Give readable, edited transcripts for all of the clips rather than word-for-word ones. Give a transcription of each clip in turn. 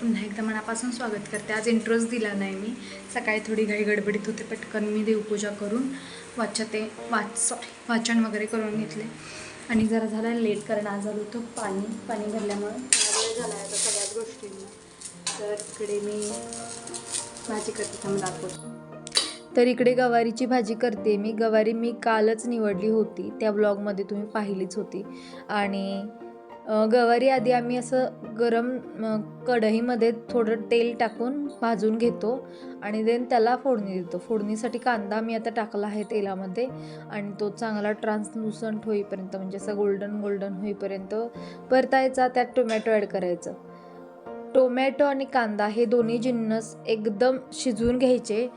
पुन्हा एकदा मनापासून स्वागत करते। आज इंट्रोच दिला नाही मी, सकाळी थोडी घाई गडबडीत होते, पटकन मी देवपूजा करून वाचन वगैरे करून घेतले आणि जरा झालं लेट, कारण आज आलं होतं पाणी भरल्यामुळे वेळ झाला आहे आता सगळ्याच गोष्टींना। तर इकडे मी भाजी करते, थांब दाखवते। तर इकडे गवारीची भाजी करते मी। गवारी मी कालच निवडली होती, त्या ब्लॉगमध्ये तुम्ही पाहिलीच होती। आणि गवारी आधी आम्ही असं गरम कढईमध्ये थोडं तेल टाकून भाजून घेतो आणि देन त्याला फोडणी देतो। फोडणीसाठी कांदा मी आता टाकला आहे तेलामध्ये आणि तो चांगला ट्रान्सलुसंट होईपर्यंत, म्हणजे असं गोल्डन होईपर्यंत परतायचा। त्यात टोमॅटो ॲड करायचं। टोमॅटो आणि कांदा हे दोन्ही जिन्नस एकदम शिजवून घ्यायचे,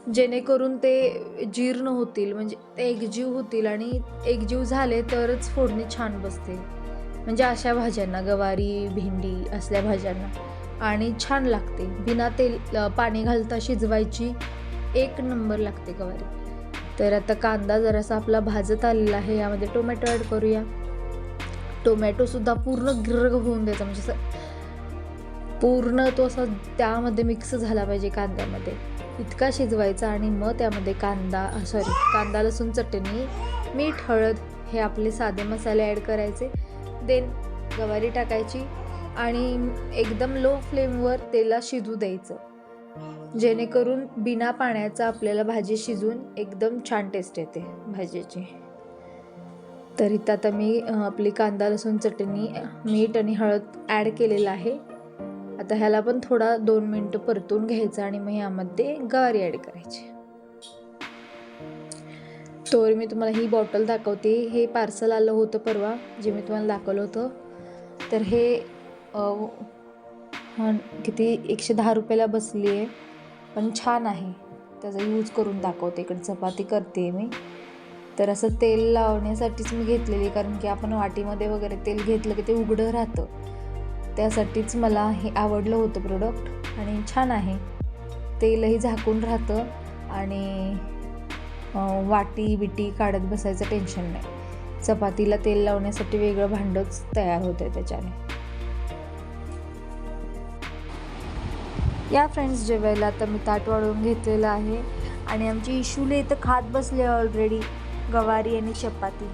जेणेकरून ते जीर्ण होतील, म्हणजे ते एकजीव होतील, आणि एकजीव झाले तरच फोडणी छान बसते। म्हणजे अशा भाज्यांना, गवारी, भेंडी असल्या भाज्यांना, आणि छान लागते। बिना तेल पाणी घालता शिजवायची, एक नंबर लागते गवारी। तर आता कांदा जरासा आपला भाजत आलेला आहे, यामध्ये टोमॅटो ॲड करूया। टोमॅटोसुद्धा पूर्ण गिर्र होऊन द्यायचा, म्हणजे असं पूर्ण तो असा त्यामध्ये मिक्स झाला पाहिजे कांद्यामध्ये, इतका शिजवायचा। आणि मग त्यामध्ये कांदा लसूण चटणी, मीठ, हळद हे आपले साधे मसाले ॲड करायचे। देन गवारी टाकायची आणि एकदम लो फ्लेमवर तेला शिजू द्यायचं, जेणेकरून बिना पाण्याचा आपल्याला भाजी शिजून एकदम छान टेस्ट येते भाजीची। तर इथं आता मी आपली कांदा लसूण चटणी, मीठ आणि हळद ॲड केलेलं आहे। आता ह्याला पण थोडा 2 मिनटं परतून घ्यायचं आणि मग यामध्ये गवारी ॲड करायची। तर मी तुम्हाला ही बॉटल दाखवते। हे पार्सल आलं होतं परवा, जे मी तुम्हाला दाखवलं होतं। तर हे किती 110 रुपयाला बसली आहे, पण छान आहे। त्याचा यूज करून दाखवते। इकडे चपाती करते मी, तर असं तेल लावण्यासाठीच मी घेतलेली, कारण की आपण वाटीमध्ये वगैरे तेल घेतलं की ते उघडं राहतं, त्यासाठीच मला हे आवडलं होतं प्रोडक्ट। आणि छान आहे, तेलही झाकून राहतं आणि वाटी बिटी काढत बसायचं टेन्शन नाही। चपातीला तेल लावण्यासाठी वेगळं भांडच तयार होतं त्याच्याने। या फ्रेंड्स, जेवायला आता मी ताट वाढवून घेतलेलं आहे आणि आमची इशूले इथं खात बसले ऑलरेडी गवारी आणि चपाती।